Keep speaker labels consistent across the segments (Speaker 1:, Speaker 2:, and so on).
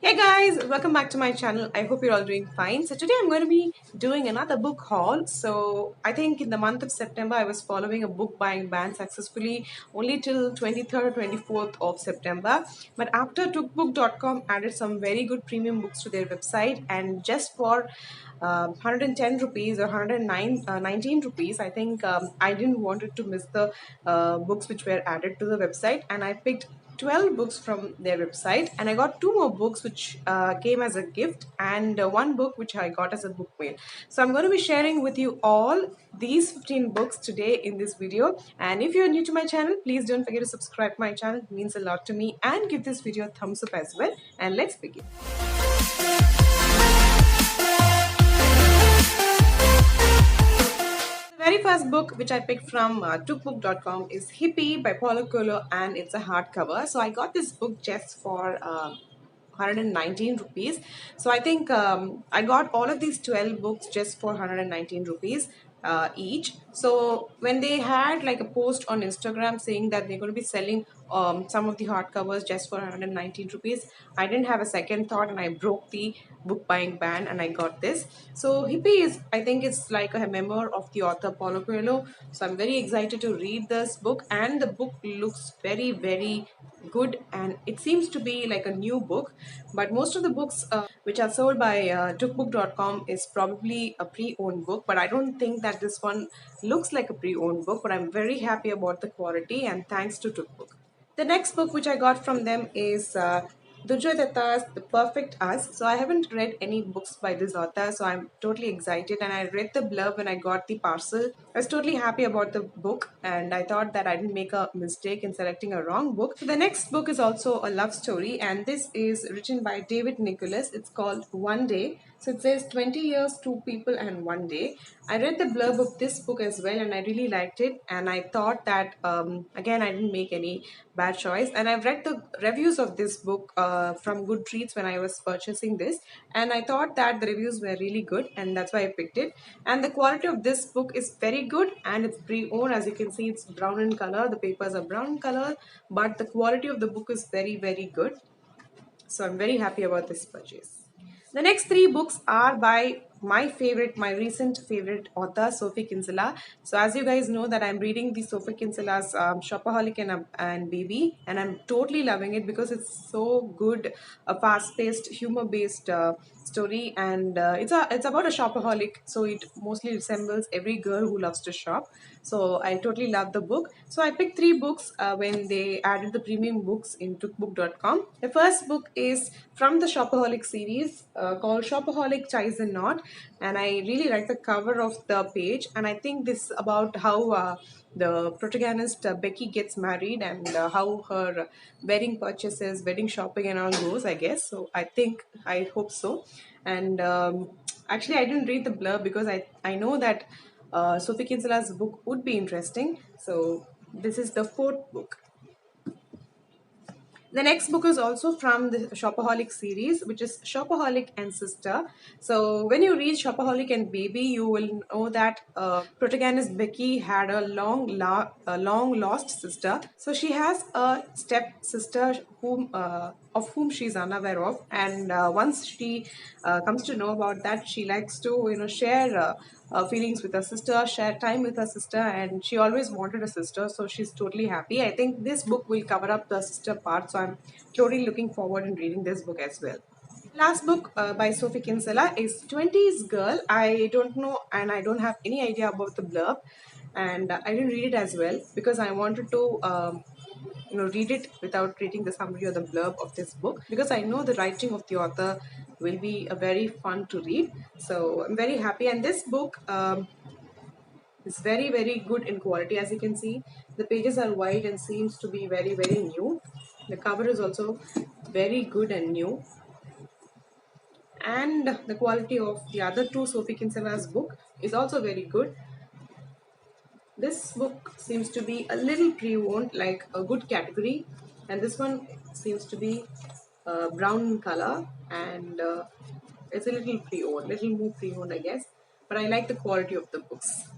Speaker 1: Hey guys, welcome back to my channel. I hope you're all doing fine. So today I'm going to be doing another book haul. So I think in the month of September I was following a book buying ban successfully only till 23rd or 24th of September. But after tookbook.com added some very good premium books to their website, and just for 110 rupees or 109 19 rupees, I think I didn't wanted to miss the books which were added to the website, and I picked 12 books from their website, and I got two more books which came as a gift, and one book which I got as a book mail. So I'm going to be sharing with you all these 15 books today in this video. And if you're new to my channel, please don't forget to subscribe to my channel. It means a lot to me, and give this video a thumbs up as well. And let's begin. The very first book which I picked from tookbook.com is Hippie by Paulo Coelho, and it's a hardcover. So I got this book just for 119 rupees. So I think I got all of these 12 books just for 119 rupees each. So when they had like a post on Instagram saying that they're going to be selling some of the hardcovers just for 119 rupees, I didn't have a second thought, and I broke the book buying ban and I got this. So Hippie is, I think it's like a memoir of the author Paulo Coelho. So I'm very excited to read this book, and the book looks very good, and it seems to be like a new book. But most of the books which are sold by tookbook.com is probably a pre-owned book, but I don't think that this one looks like a pre-owned book. But I'm very happy about the quality, and thanks to Tookbook. The next book which I got from them is Duju Data's The Perfect Us. So I haven't read any books by this author, so I'm totally excited. And I read the blurb when I got the parcel. I was totally happy about the book, and I thought that I didn't make a mistake in selecting a wrong book. So the next book is also a love story, and this is written by David Nicholas. It's called One Day. So it says 20 years, two people, and one day. I read the blurb of this book as well, and I really liked it. And I thought that, again, I didn't make any bad choice. And I've read the reviews of this book from Goodreads when I was purchasing this. And I thought that the reviews were really good, and that's why I picked it. And the quality of this book is very good, and it's pre-owned. As you can see, it's brown in color. The papers are brown in color, but the quality of the book is very good. So I'm very happy about this purchase. The next three books are by my recent favorite author, Sophie Kinsella. So as you guys know that I'm reading the Sophie Kinsella's Shopaholic and Baby, and I'm totally loving it because it's so good, a fast-paced, humor-based story, and it's about a shopaholic. So it mostly resembles every girl who loves to shop. So I totally love the book. So I picked three books when they added the premium books in tookbook.com. The first book is from the Shopaholic series called Shopaholic Ties and Knot, and I really like the cover of the page. And I think this is about how the protagonist Becky gets married, and how her wedding purchases, wedding shopping, and all goes, I guess. So I hope so. And actually, I didn't read the blurb because I know that Sophie Kinsella's book would be interesting. So this is the fourth book. The next book is also from the Shopaholic series, which is Shopaholic and Sister. So when you read Shopaholic and Baby, you will know that protagonist Becky had a long lost sister. So she has a step sister of whom she's unaware of, and once she comes to know about that, she likes to share feelings with her sister, share time with her sister, and she always wanted a sister, so she's totally happy. I think this book will cover up the sister part, so I'm totally looking forward in reading this book as well. Last book by Sophie Kinsella is 20s Girl. I don't know, and I don't have any idea about the blurb, and I didn't read it as well because I wanted to read it without reading the summary or the blurb of this book, because I know the writing of the author will be a very fun to read. So I'm very happy, and this book is very good in quality. As you can see, the pages are white and seems to be very new. The cover is also very good and new, and the quality of the other two Sophie Kinsella's book is also very good. This book seems to be a little pre-owned, like a good category, and this one seems to be brown in color, and it's a little pre-owned, little more pre-owned, I guess. But I like the quality of the books.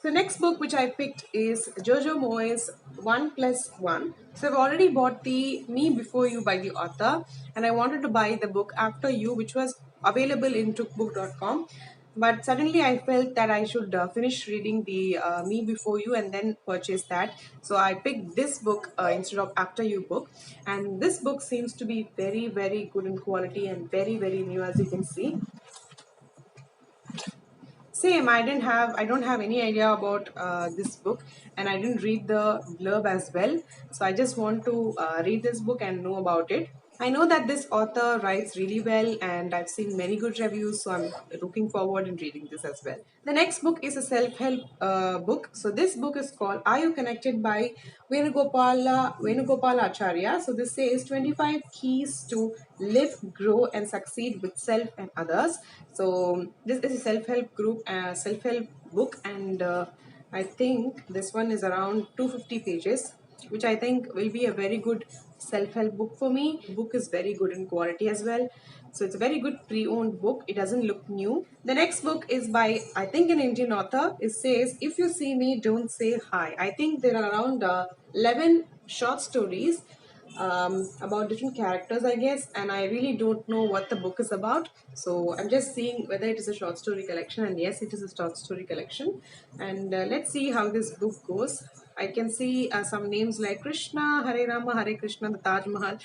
Speaker 1: So next book which I picked is Jojo Boys 1+1. So I've already bought the Me Before You by the author, and I wanted to buy the book After You, which was available in tookbook.com. But suddenly I felt that I should finish reading the Me Before You and then purchase that. So I picked this book instead of After You book. And this book seems to be very, very good in quality and very, very new, as you can see. Same, I don't have any idea about this book, and I didn't read the blurb as well. So I just want to read this book and know about it. I know that this author writes really well, and I've seen many good reviews, so I'm looking forward in reading this as well. The next book is a self-help book. So this book is called "Are You Connected" by Venugopala Acharya. So this says 25 keys to live, grow, and succeed with self and others. So this is a self-help book, and I think this one is around 250 pages, which I think will be a very good self-help book for me. Book is very good in quality as well. So it's a very good pre-owned book. It doesn't look new. The next book is by, I think, an Indian author. It says, "If you see me, don't say hi." I think there are around 11 short stories about different characters, I guess, and I really don't know what the book is about. So I'm just seeing whether it is a short story collection, and yes, it is a short story collection. And let's see how this book goes. I can see some names like Krishna, Hare Rama, Hare Krishna, the Taj Mahal,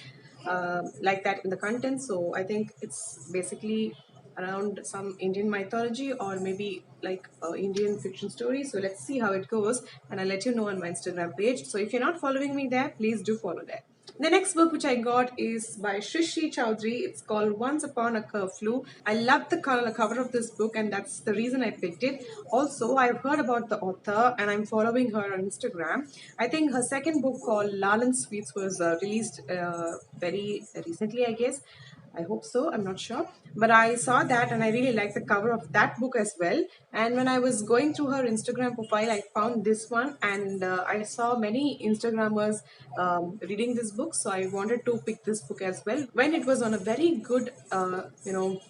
Speaker 1: like that in the content. So I think it's basically around some Indian mythology or maybe like Indian fiction story. So let's see how it goes, and I'll let you know on my Instagram page. So if you're not following me there, please do follow there. The next book which I got is by Shrishi Chowdhury. It's called Once Upon a Curfew. I love the cover of this book, and that's the reason I picked it. Also, I've heard about the author and I'm following her on Instagram. I think her second book called Lalan Sweets was released very recently, I guess. I hope so. I'm not sure. But I saw that and I really like the cover of that book as well. And when I was going through her Instagram profile, I found this one, and I saw many Instagrammers reading this book. So I wanted to pick this book as well when it was on a very good,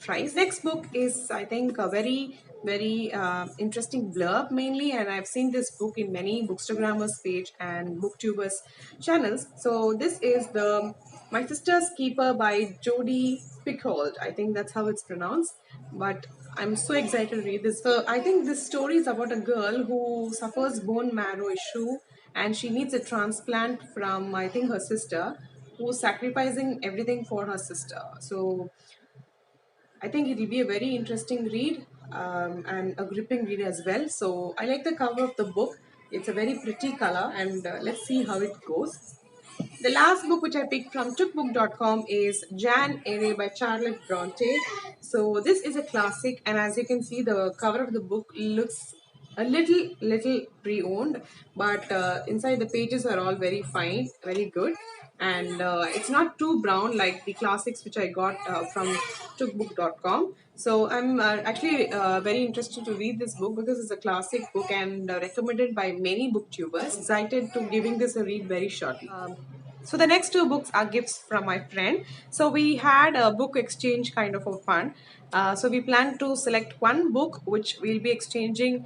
Speaker 1: price. Next book is, I think, a very interesting blurb mainly, and I've seen this book in many bookstagrammers page and booktubers channels. So this is the My Sister's Keeper by Jodi Pickhold. I think that's how it's pronounced. But I'm so excited to read this. So I think this story is about a girl who suffers bone marrow issue, and she needs a transplant from, I think, her sister, who's sacrificing everything for her sister. So I think it will be a very interesting read, and a gripping read as well. So I like the cover of the book. It's a very pretty color, and let's see how it goes. The last book which I picked from tookbook.com is Jan Eyre by Charlotte Bronte. So this is a classic, and as you can see, the cover of the book looks a little pre-owned, but inside the pages are all very fine, very good, and it's not too brown like the classics which I got from tookbook.com. So I'm actually very interested to read this book because it's a classic book and recommended by many booktubers. Excited to giving this a read very shortly. So the next two books are gifts from my friend. So we had a book exchange kind of a fun. So we plan to select one book which we'll be exchanging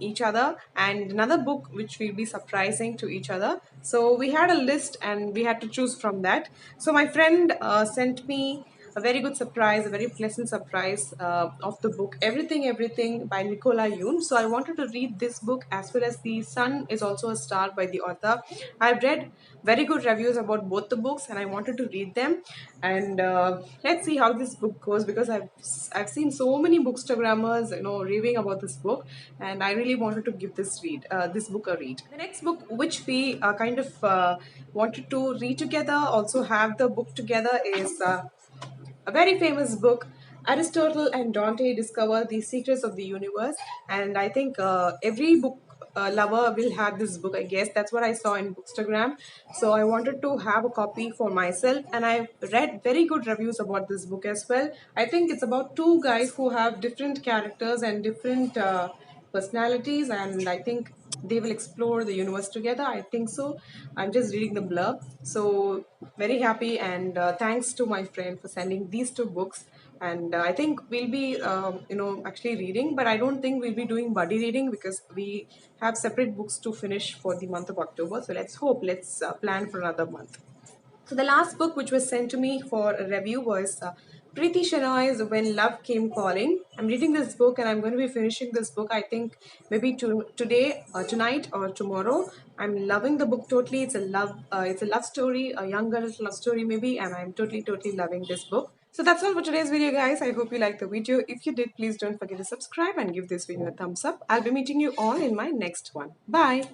Speaker 1: each other, and another book which we'll be surprising to each other. So we had a list and we had to choose from that. So my friend sent me a very good surprise, a very pleasant surprise of the book Everything by Nicola Yoon. So I wanted to read this book as well as The Sun is Also a Star by the author. I've read very good reviews about both the books and I wanted to read them. And let's see how this book goes, because I've seen so many bookstagrammers raving about this book, and I really wanted to give this book a read. The next book which we kind of wanted to read together, also have the book together, is a very famous book. Aristotle and Dante discover the secrets of the universe, and I think every book lover will have this book. I guess that's what I saw in Bookstagram. So I wanted to have a copy for myself, and I read very good reviews about this book as well. I think it's about two guys who have different characters and different personalities, and I think they will explore the universe together. I think so. I'm just reading the blurb. So very happy, and thanks to my friend for sending these two books. And I think we'll be, actually reading, but I don't think we'll be doing buddy reading because we have separate books to finish for the month of October. So let's hope, let's plan for another month. So the last book which was sent to me for a review was Preeti Shenoy's When Love Came Calling. I'm reading this book and I'm going to be finishing this book. I think maybe today, tonight, or tomorrow. I'm loving the book totally. It's a love story, a young girl's love story maybe, and I'm totally loving this book. So that's all for today's video, guys. I hope you liked the video. If you did, please don't forget to subscribe and give this video a thumbs up. I'll be meeting you all in my next one. Bye.